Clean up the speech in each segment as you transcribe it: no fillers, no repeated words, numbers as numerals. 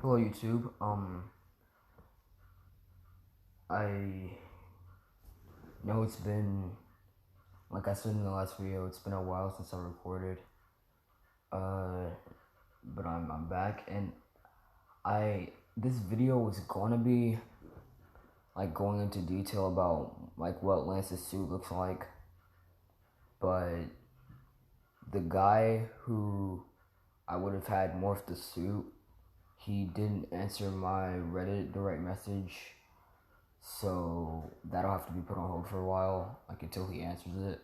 Hello YouTube. I know it's been, like I said in the last video, it's been a while since I recorded. Uh, but I'm back, and this video was gonna be like going into detail about like what Lance's suit looks like, but the guy who I would have had morph the suit, he didn't answer my Reddit direct message. So that'll have to be put on hold for a while, like until he answers it.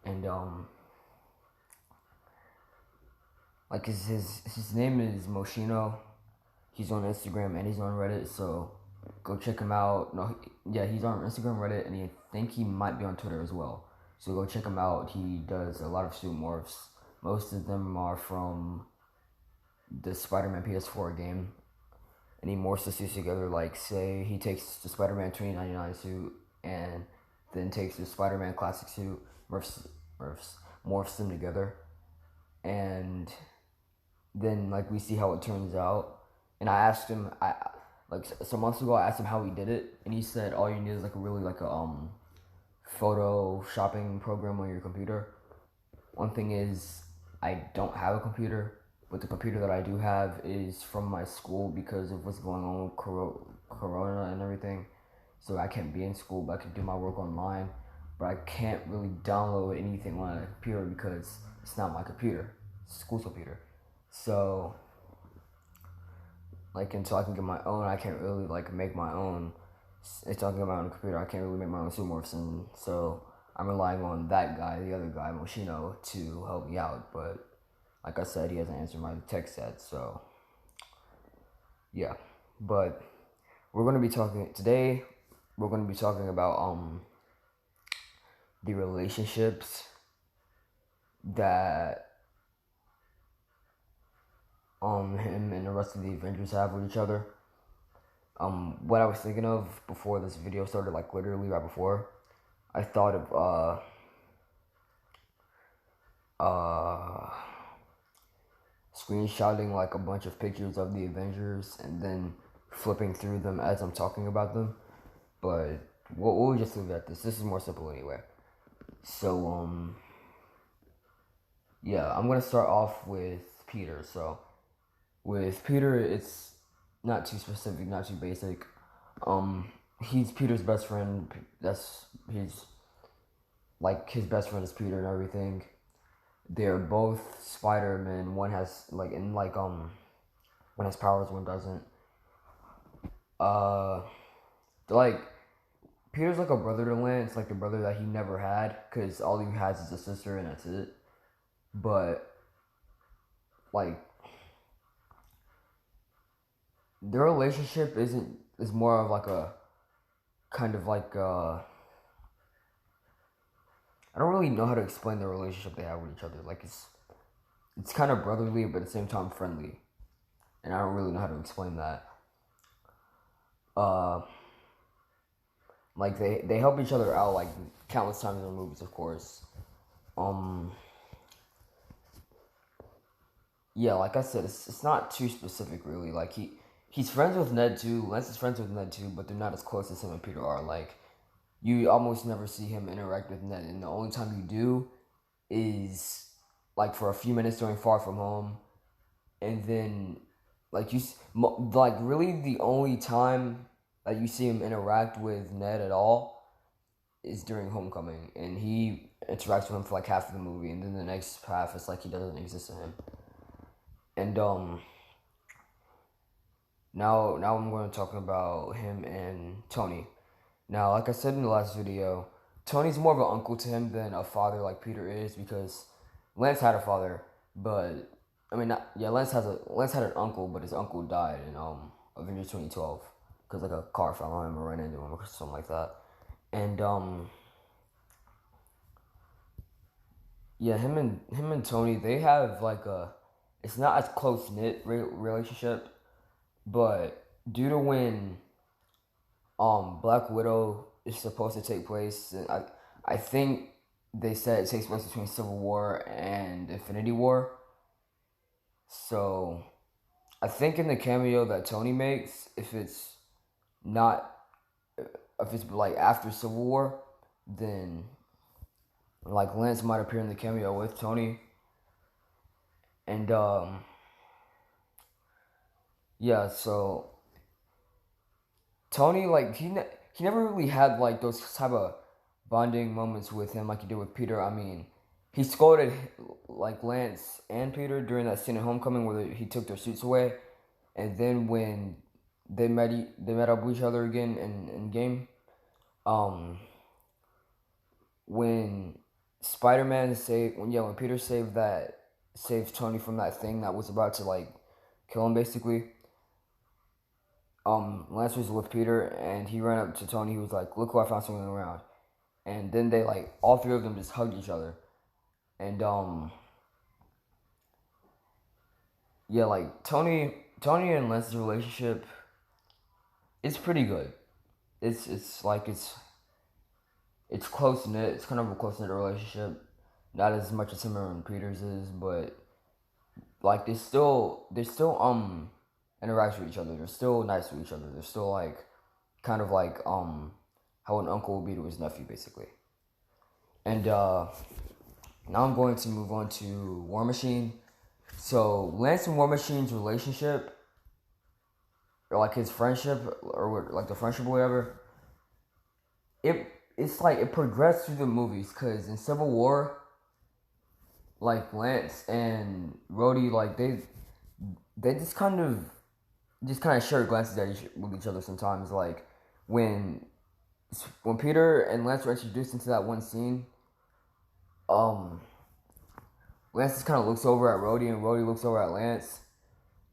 And like his name is Moschino. He's on Instagram and he's on Reddit, so go check him out. No, yeah, he's on Instagram, Reddit, and I think he might be on Twitter as well. So go check him out. He does a lot of suit morphs. Most of them are from the Spider-Man PS4 game, and he morphs the suits together. Like, say he takes the Spider-Man 2099 suit and then takes the Spider-Man classic suit, morphs them together, and then like we see how it turns out. And I asked him, I like some months ago, I asked him how he did it, and he said all you need is like a really like a photo shopping program on your computer. One thing is, I don't have a computer, but the computer that I do have is from my school because of what's going on with Corona and everything. So I can't be in school, but I can do my work online. But I can't really download anything on a computer because it's not my computer, it's school's computer. So, like, until I can get my own, I can't really like make my own. It's talking about on the computer. I can't really make my own Sumorphs, and so I'm relying on that guy, the other guy, Moschino, to help me out. But like I said, he hasn't answered my text yet. So yeah, but we're gonna be talking today. We're gonna be talking about the relationships that him and the rest of the Avengers have with each other. What I was thinking of before this video started, like literally right before, I thought of screenshotting like a bunch of pictures of the Avengers and then flipping through them as I'm talking about them. But we'll just leave it at this. This is more simple anyway. So yeah, I'm gonna start off with Peter. So with Peter, it's not too specific, not too basic. He's Peter's best friend. That's he's like his best friend is Peter and everything. They're both Spider-Man. One has one has powers, one doesn't. Uh, like Peter's like a brother to Lance, like the brother that he never had, because all he has is a sister and that's it. But like their relationship is more of like a kind of like I don't really know how to explain the relationship they have with each other. Like it's kind of brotherly, but at the same time friendly, and I don't really know how to explain that. Uh, like they help each other out like countless times in the movies, of course. Um, yeah, like I said, it's not too specific really. Like he's friends with Ned too. Lance is friends with Ned too, but they're not as close as him and Peter are. Like you almost never see him interact with Ned, and the only time you do is like for a few minutes during Far From Home, and then like like really the only time that you see him interact with Ned at all is during Homecoming, and he interacts with him for like half of the movie, and then the next half is like he doesn't exist to him. And now I'm going to talk about him and Tony. Now, like I said in the last video, Tony's more of an uncle to him than a father like Peter is, because Lance had a father, but I mean, not, yeah, Lance had an uncle, but his uncle died in Avengers 2012 because like a car fell on him or ran into him or something like that. And yeah, him and Tony, they have like a, it's not as close knit relationship, but due to when Black Widow is supposed to take place, and I think they said it takes place between Civil War and Infinity War. So I think in the cameo that Tony makes, not if it's like after Civil War, then like Lance might appear in the cameo with Tony, and yeah, so Tony, like he never really had like those type of bonding moments with him like he did with Peter. I mean, he scolded like Lance and Peter during that scene in Homecoming where he took their suits away, and then when they met up with each other again in game. Um, when when Peter saved Tony from that thing that was about to like kill him basically. Lance was with Peter and he ran up to Tony. He was like, "Look who I found swimming around," and then they like all three of them just hugged each other, and yeah, like Tony and Lance's relationship is pretty good. It's close knit. It's kind of a close knit relationship. Not as much as him and Peters is, but like they still interact with each other. They're still nice to each other. They're still like kind of like how an uncle would be to his nephew basically. And now I'm going to move on to War Machine. So Lance and War Machine's relationship, or like his friendship, or like the friendship or whatever, it's like it progressed through the movies. Cause in Civil War, like Lance and Rhodey, like they just kind of share glances with each other sometimes. Like when when Peter and Lance were introduced into that one scene, um, Lance just kind of looks over at Rhodey, and Rhodey looks over at Lance,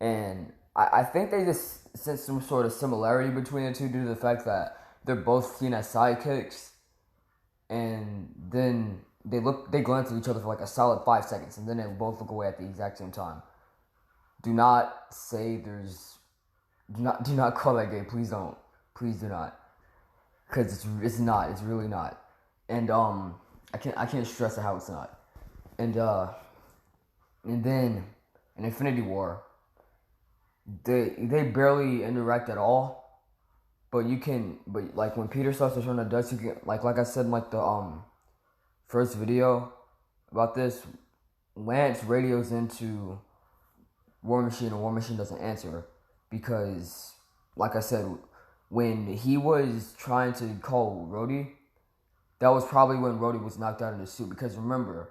and I think they just sense some sort of similarity between the two due to the fact that they're both seen as sidekicks, and then they glance at each other for like a solid 5 seconds, and then they both look away at the exact same time. Do not say there's do not call that gay. Please don't. Please do not. Cause it's not. It's really not. And I can't stress how it's not. And and then in Infinity War, they barely interact at all. But like when Peter starts to turn to dust, you can like I said in like the first video about this, Lance radios into War Machine and War Machine doesn't answer because, like I said, when he was trying to call Rhodey, that was probably when Rhodey was knocked out in his suit. Because remember,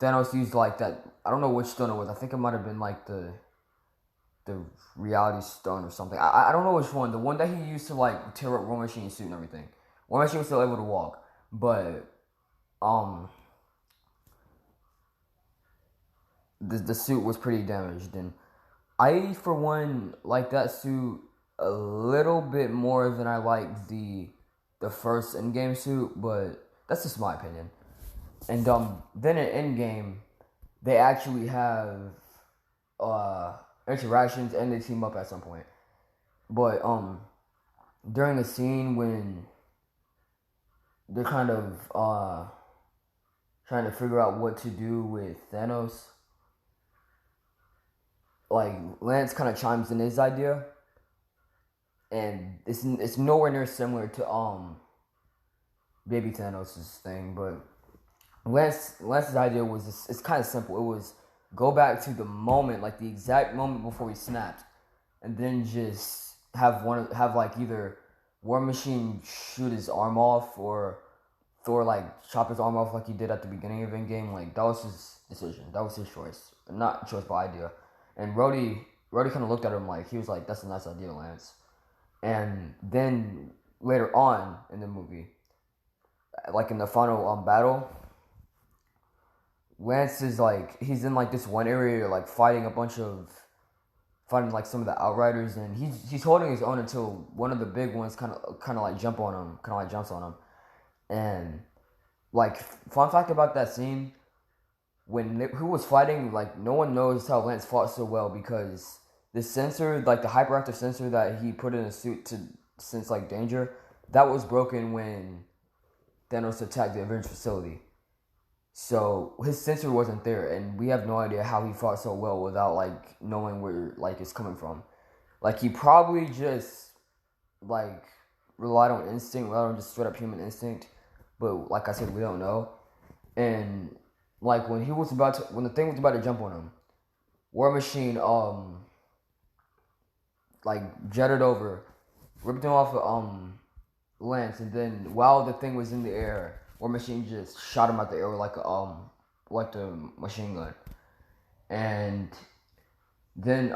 Thanos used like that. I don't know which stone it was. I think it might have been like the Reality Stone or something. I don't know which one. The one that he used to like tear up War Machine's suit and everything. War Machine was still able to walk, but um the suit was pretty damaged, and I for one like that suit a little bit more than I like the first Endgame suit, but that's just my opinion. And then in Endgame, they actually have uh interactions and they team up at some point. But during the scene when they're kind of trying to figure out what to do with Thanos, like Lance kind of chimes in his idea, and it's nowhere near similar to Baby Thanos' thing, but Lance's idea was it's kind of simple. It was go back to the moment, like the exact moment before he snapped, and then just have like either War Machine shoot his arm off or Thor like chop his arm off like he did at the beginning of Endgame. Like that was his decision. That was his choice, not choice by idea. And Rhodey kind of looked at him like he was like, "That's a nice idea, Lance." And then later on in the movie, like in the final battle, Lance is like he's in like this one area like fighting like some of the Outriders, and he's holding his own until one of the big ones kind of like jumps on him, and like fun fact about that scene, who was fighting, like no one knows how Lance fought so well because the sensor, like the hyperactive sensor that he put in a suit to sense like danger, that was broken when Thanos attacked the Avengers facility. So his sensor wasn't there, and we have no idea how he fought so well without like knowing where like it's coming from. Like he probably just like relied on instinct rather than just straight up human instinct. But like I said, we don't know. And like when the thing was about to jump on him, War Machine like jetted over, ripped him off of Lance, and then while the thing was in the air, War Machine just shot him out the air with like the machine gun. And then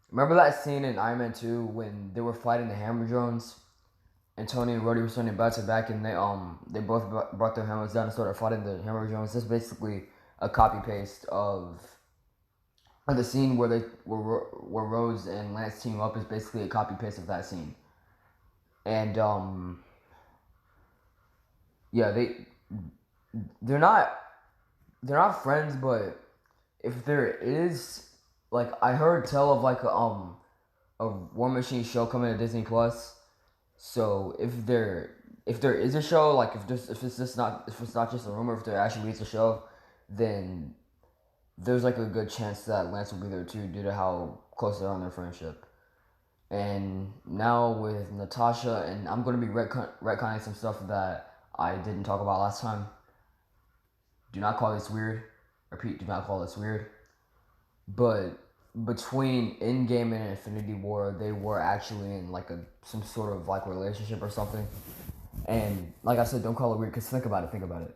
remember that scene in Iron Man 2 when they were fighting the Hammer drones and Tony and Rhodey were standing back to back, and they both brought their hammers down and started fighting the Hammer drones. This is basically a copy paste of the scene where Rose and Lance team up is basically a copy paste of that scene. And yeah, they're not friends, but if there is, like, I heard tell of like a War Machine show coming to Disney Plus. So if there is a show, like if it's not just a rumor, if there actually is a show, then there's like a good chance that Lance will be there too, due to how close they are on their friendship. And now with Natasha, and I'm gonna be retconning some stuff that I didn't talk about last time. Do not call this weird. Repeat, do not call this weird. But between Endgame and Infinity War, they were actually in like some sort of like relationship or something. And like I said, don't call it weird, because think about it.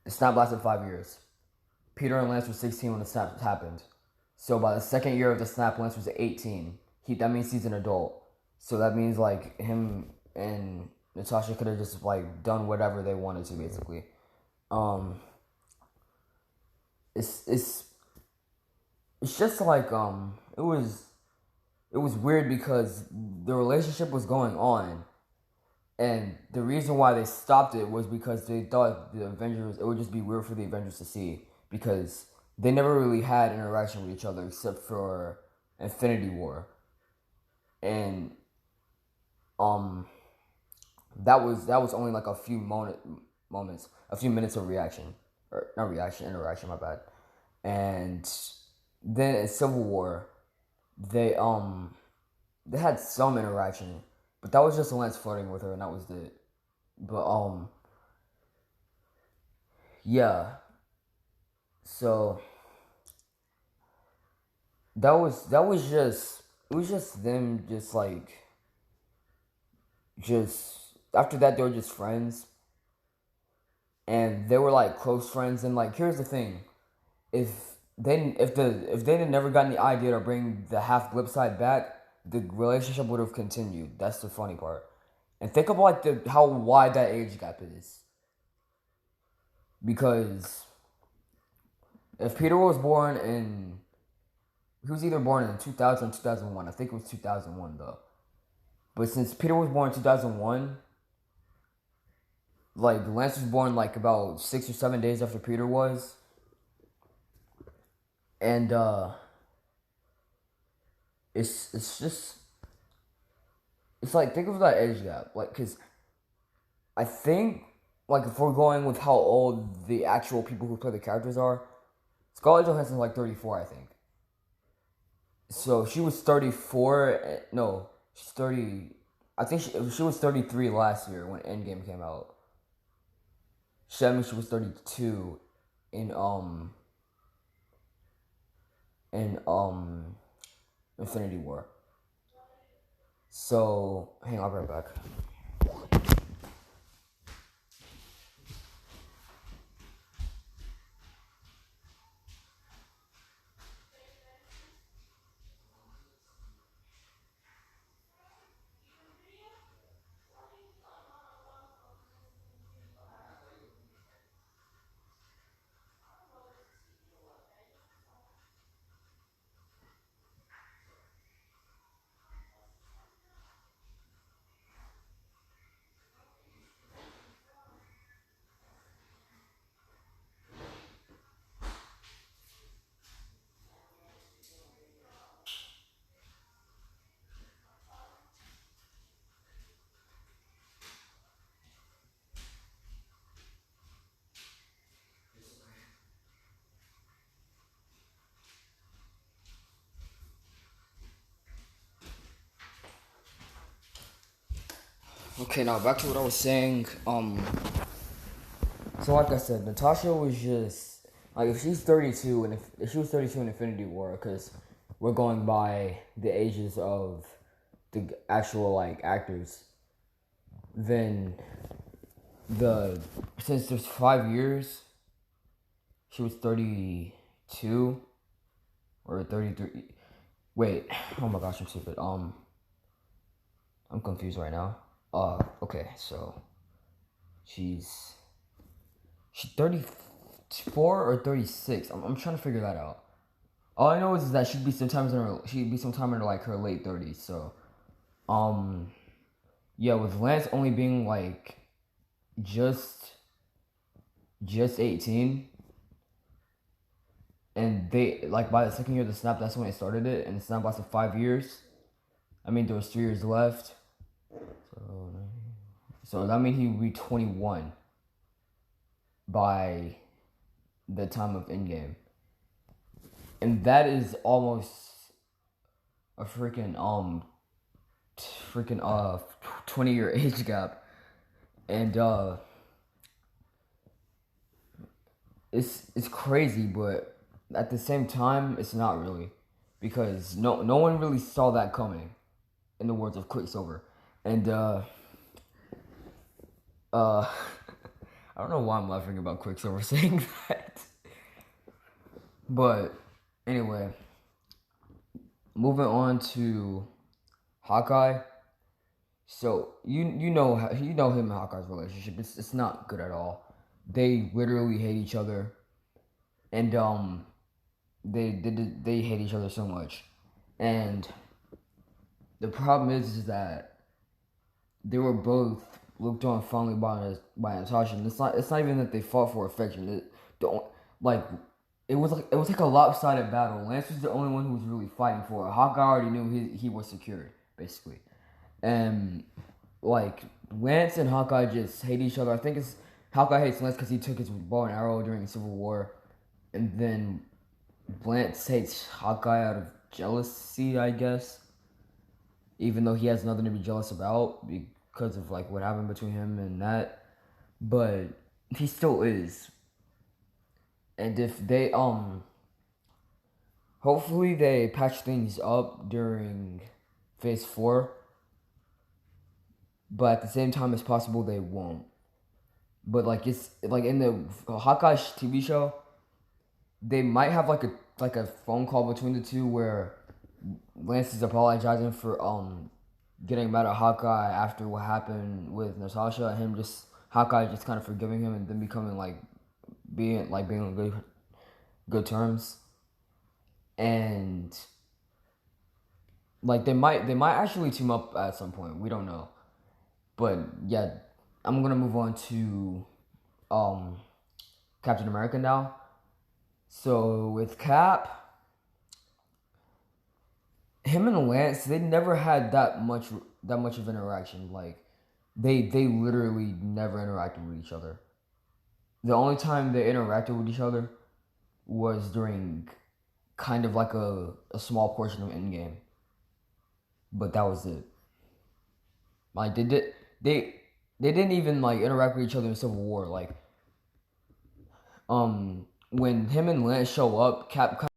The snap lasted 5 years. Peter and Lance were 16 when the snap happened. So by the second year of the snap, Lance was 18. That means he's an adult. So that means like him and Natasha could have just like done whatever they wanted to, basically. Um, it's just like it was weird because the relationship was going on, and the reason why they stopped it was because they thought the Avengers, it would just be weird for the Avengers to see, because they never really had interaction with each other except for Infinity War. And um that was only like a few moments, a few minutes of reaction, or not reaction, interaction, my bad. And then in Civil War, they they had some interaction, but that was just Lance flirting with her, and that was it. But yeah, so that was just, it was just them, just like, just after that they were just friends, and they were like close friends. And like, here's the thing: if if they had never gotten the idea to bring the half blip side back, the relationship would have continued. That's the funny part. And think of like the how wide that age gap is. Because if Peter was born in, he was either born in 2000 or 2001. I think it was 2001 though. But since Peter was born in 2001, like Lance was born like about 6 or 7 days after Peter was. And it's just, it's like, think of that age gap, like, because I think, like, if we're going with how old the actual people who play the characters are, Scarlett Johansson's like 34, I think. So she was 34. No, she's 30. I think she was 33 last year when Endgame came out. That means she was 32 in in um Infinity War. So hang on, I'll be right back. Okay, now back to what I was saying. So like I said, Natasha was just like if she's 32 and if she was 32 in Infinity War, because we're going by the ages of the actual like actors, then the since there's 5 years, she was 32 or 33. Wait, oh my gosh, I'm stupid. I'm confused right now. Okay, so she's she's 34 or 36. I'm trying to figure that out. All I know is that she'd be sometime in like her late 30s. So, um, yeah, with Lance only being like just just 18, and they like by the second year of the snap, that's when they started it, and the snap lasted 5 years. I mean, there was 3 years left, so that means he would be 21 by the time of Endgame, and that is almost a freaking 20-year age gap, and it's crazy, but at the same time, it's not really, because no one really saw that coming, in the words of Quicksilver, and uh, I don't know why I'm laughing about Quicksilver saying that, but anyway, moving on to Hawkeye. So you know him and Hawkeye's relationship. It's not good at all. They literally hate each other, and they hate each other so much, and the problem is that they were both looked on fondly by Natasha. And it's not even that they fought for affection. Don't like it was like a lopsided battle. Lance was the only one who was really fighting for it. Hawkeye already knew he was secured basically, and like Lance and Hawkeye just hate each other. I think it's Hawkeye hates Lance because he took his bow and arrow during Civil War, and then Lance hates Hawkeye out of jealousy, I guess, even though he has nothing to be jealous about because of like what happened between him and that. But he still is. And if they hopefully they patch things up during phase 4, but at the same time it's possible they won't. But like it's like in the Hawkeye TV show, they might have like a phone call between the two where Lance is apologizing for getting mad at Hawkeye after what happened with Natasha, and him just Hawkeye just kind of forgiving him and then becoming like being on good terms, and like they might actually team up at some point. We don't know, but yeah, I'm gonna move on to um Captain America now. So with Cap, him and Lance, they never had that much of interaction. Like they literally never interacted with each other. The only time they interacted with each other was during kind of like a small portion of Endgame, but that was it. Like they they didn't even like interact with each other in Civil War. Like when him and Lance show up, Cap kind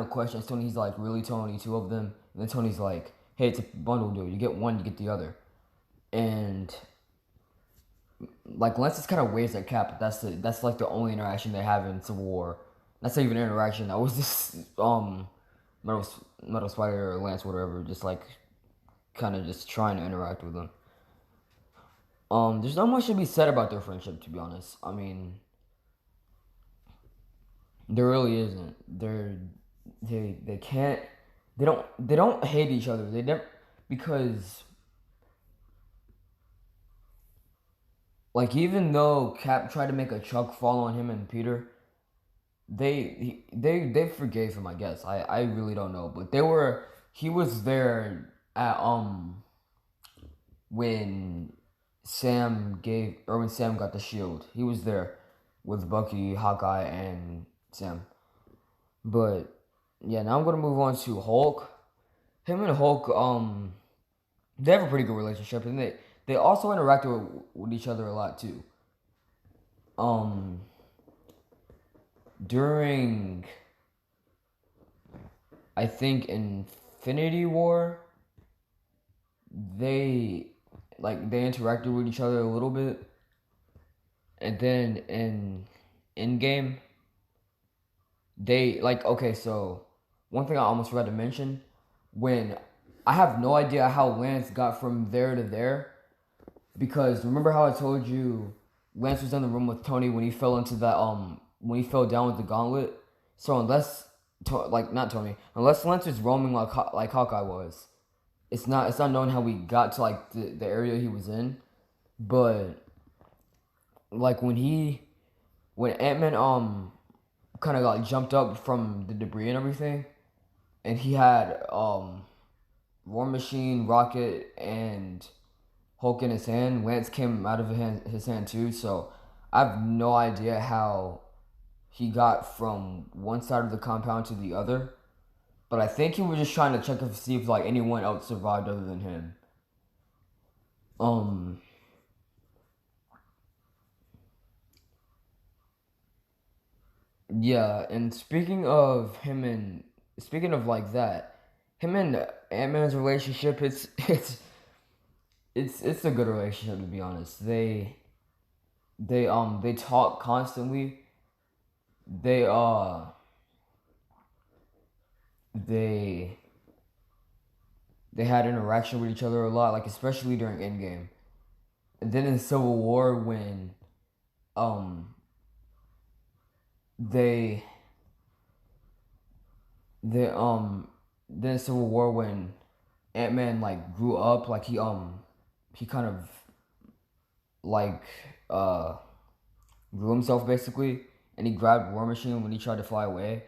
of questions Tony. He's like, "Really, Tony? Two of them?" And then Tony's like, "Hey, it's a bundle deal. You get one, you get the other." And like Lance just kind of waves at Cap. But that's like the only interaction they have in Civil War. That's not even an interaction. That was just Metal, Metal Spider or Lance, whatever, just like kind of just trying to interact with them. There's not much to be said about their friendship, to be honest. I mean, there really isn't. They can't. They don't hate each other. They never because like even though Cap tried to make a Chuck fall on him and Peter, they forgave him. I guess I really don't know, but they were. He was there at when when Sam got the shield. He was there with Bucky, Hawkeye, and Sam. But yeah, now I'm gonna move on to Hulk. Him and Hulk, they have a pretty good relationship, and they also interacted with each other a lot too. Um, during I think Infinity War, they they interacted with each other a little bit, and then in Endgame, they okay. So one thing I almost forgot to mention, when I have no idea how Lance got from there to there, because remember how I told you Lance was in the room with Tony when he fell into that when he fell down with the gauntlet. So unless not Tony, unless Lance was roaming like Hawkeye was, it's not known how we got to like the area he was in. But like when Ant-Man kind of got jumped up from the debris and everything, and he had War Machine, Rocket, and Hulk in his hand. Lance came out of his hand too, so I have no idea how he got from one side of the compound to the other. But I think he was just trying to check to see if like anyone else survived other than him. Um, yeah, and speaking of like that, him and Ant Man's relationship, it's a good relationship to be honest. They talk constantly. They they they had interaction with each other a lot, like especially during Endgame. And then in Civil War when um they they then in Civil War when Ant Man like grew up, like he kind of like uh grew himself basically, and he grabbed War Machine when he tried to fly away.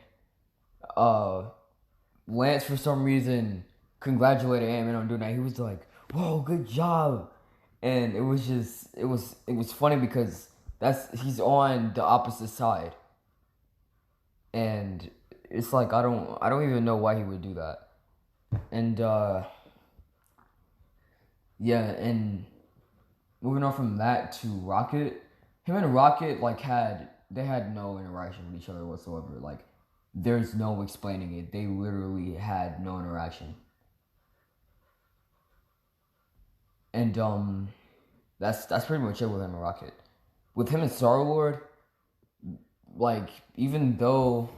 Uh, Lance for some reason congratulated Ant Man on doing that. He was like, "Whoa, good job!" And it was funny because he's on the opposite side, and it's like I don't even know why he would do that. And yeah, and moving on from that to Rocket, him and Rocket they had no interaction with each other whatsoever. Like there's no explaining it. They literally had no interaction. And that's pretty much it with him and Rocket. With him and Star Lord, like even though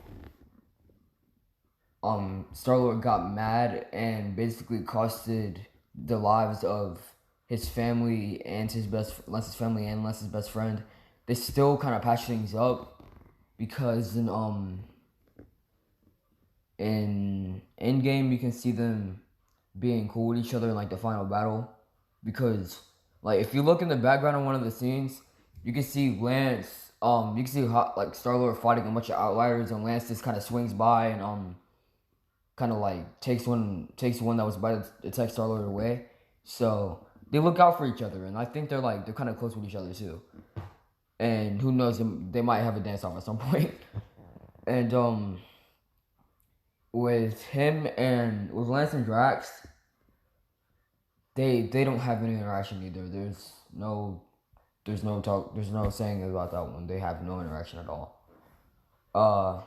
Star Lord got mad and basically costed the lives of his family and Lance's family and Lance's best friend, they still kind of patch things up because in Endgame you can see them being cool with each other in like the final battle, because like if you look in the background of one of the scenes, you can see Lance you can see like Star Lord fighting a bunch of outliers, and Lance just kind of swings by and kind of like takes one that was about to attack Star Lord away. So they look out for each other, and I think they're kind of close with each other too. And who knows, they might have a dance off at some point. And with him and with Lance and Drax, they don't have any interaction either. There's no talk. There's no saying about that one. They have no interaction at all. Uh,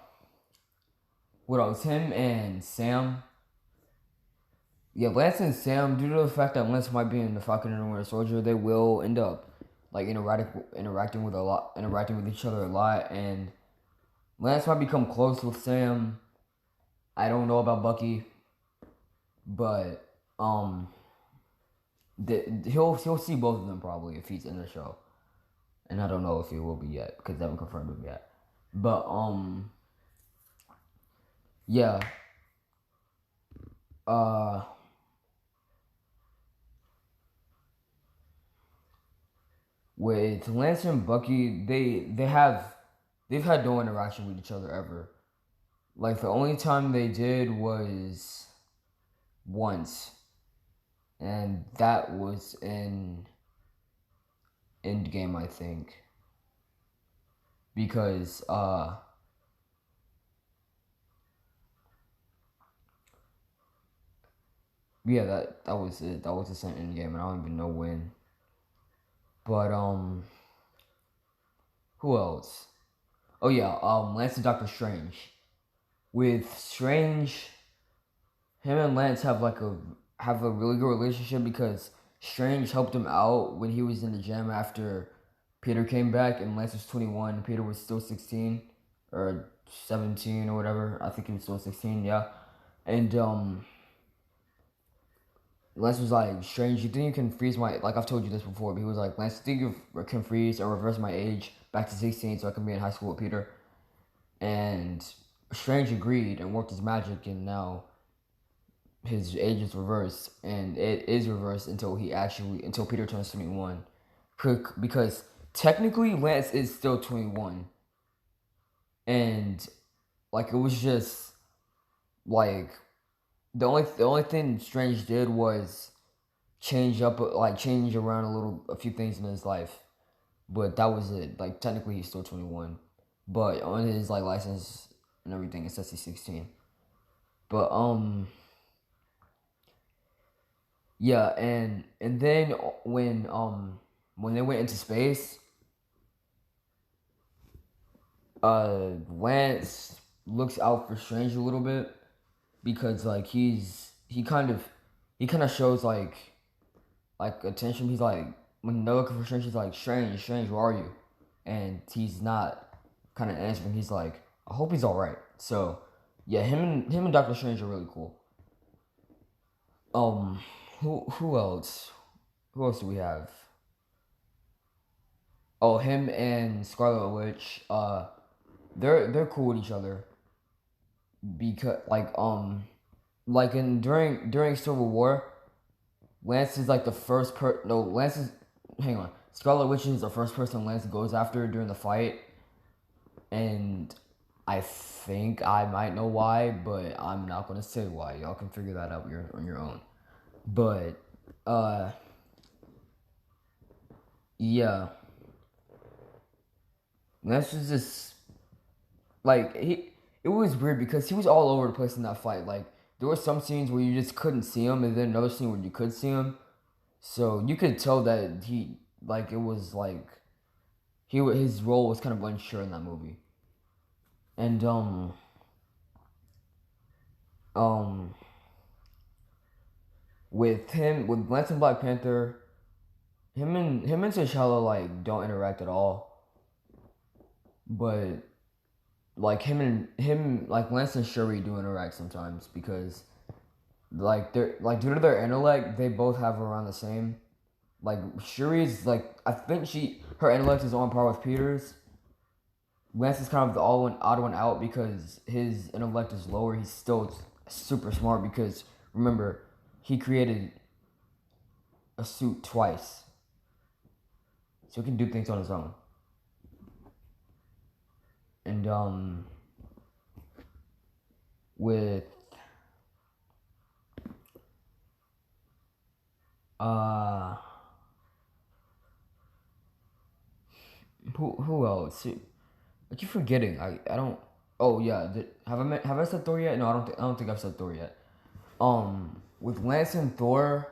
what else? Him and Sam. Yeah, Lance and Sam, due to the fact that Lance might be in the Falcon and the Winter Soldier, they will end up like interacting with each other a lot, and Lance might become close with Sam. I don't know about Bucky, but he'll see both of them probably if he's in the show, and I don't know if he will be yet because they haven't confirmed him yet. But yeah, uh, with Lance and Bucky, they've had no interaction with each other ever. Like the only time they did was once, and that was in Endgame, I think, because yeah, that was it. That was the same Endgame, and I don't even know when. But who else? Oh yeah, Lance and Doctor Strange. With Strange, him and Lance have a really good relationship because Strange helped him out when he was in the gym after Peter came back, and Lance was 21. Peter was still 16 or 17 or whatever. I think he was still 16. Yeah, and Lance was like, Strange, you think you can freeze my, like I've told you this before, but he was like, Lance, you think you can freeze or reverse my age back to 16 so I can be in high school with Peter? And Strange agreed and worked his magic, and now his age is reversed, and it is reversed until Peter turns 21. Because technically Lance is still 21. And like it was just like the only thing Strange did was change around a few things in his life, but that was it. Like technically he's still 21, but on his like license and everything it says he's 16. But yeah, and then when they went into space, Lance looks out for Strange a little bit because like he kind of shows like attention. He's like, when they're looking for Strange, he's like, Strange, where are you? And he's not kind of answering. He's like, I hope he's all right. So yeah, him and Doctor Strange are really cool. Um, who else? Who else do we have? Oh, him and Scarlet Witch. They're cool with each other because like in during Civil War, Lance is like the first no Lance is hang on. Scarlet Witch is the first person Lance goes after during the fight, and I think I might know why, but I'm not gonna say why. Y'all can figure that out on your own. But uh yeah, Lance was just like he. It was weird because he was all over the place in that fight. Like there were some scenes where you just couldn't see him, and then another scene where you could see him. So you could tell that he like it was like his role was kind of unsure in that movie. And um with Lance and Black Panther, him and T'Challa like don't interact at all. But like him like Lance and Shuri do interact sometimes because like they're like due to their intellect they both have around the same. Like Shuri's like I think her intellect is on par with Peter's. Lance is kind of the odd one out because his intellect is lower. He's still super smart because remember he created a suit twice, so he can do things on his own. And with uh, who else? What you forgetting? I don't. Oh yeah, have I said Thor yet? No, I don't think I've said Thor yet. With Lance and Thor,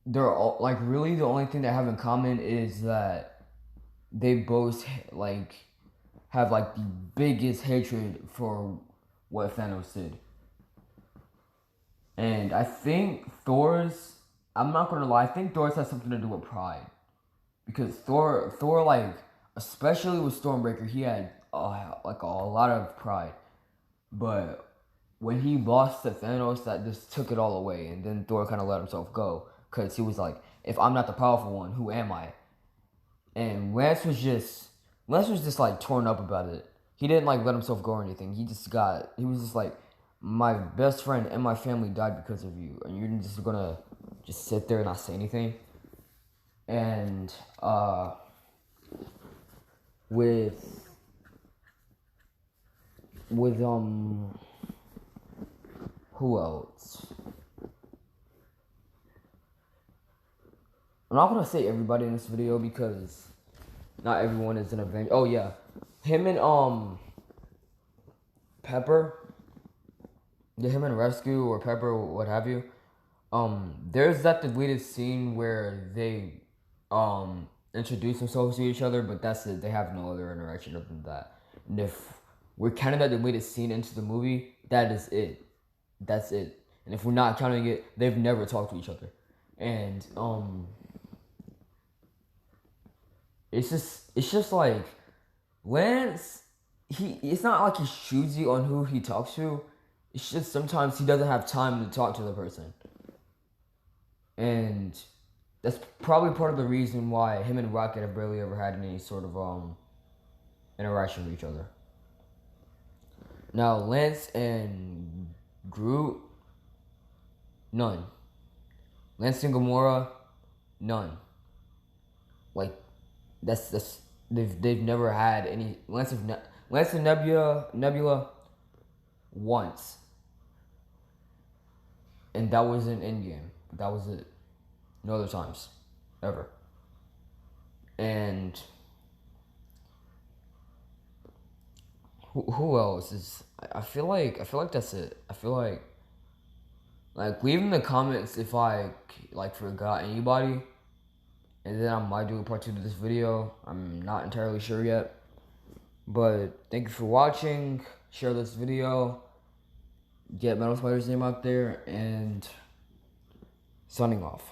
they're all like really the only thing they have in common is that they both like have like the biggest hatred for what Thanos did. And I think I'm not gonna lie, I think Thor's has something to do with pride. Because Thor like, especially with Stormbreaker, he had like a lot of pride. But when he lost to Thanos, that just took it all away. And then Thor kind of let himself go. Because he was like, if I'm not the powerful one, who am I? And Lance was just like torn up about it. He didn't like let himself go or anything. He was just like, my best friend and my family died because of you, and you're just gonna just sit there and not say anything. And with with who else? I'm not gonna say everybody in this video because not everyone is an Avenger. Oh yeah, him and Pepper, yeah, him and Rescue or Pepper, what have you. There's that deleted scene where introduce themselves to each other, but that's it. They have no other interaction other than that. And if we're counting that they made a scene into the movie, that is it. That's it. And if we're not counting it, they've never talked to each other. And it's just like Lance, it's not like he's choosy on who he talks to. It's just sometimes he doesn't have time to talk to the person. And that's probably part of the reason why him and Rocket have barely ever had any sort of interaction with each other. Now Lance and Groot, none. Lance and Gamora, none. Like that's they've never had any Lance and Nebula once, and that was in Endgame. That was it. No other times, ever. And who else is? I feel like that's it. I feel like leave in the comments if I like forgot anybody, and then I might do a part 2 to this video. I'm not entirely sure yet, but thank you for watching. Share this video. Get Metal Spider's name out there, and signing off.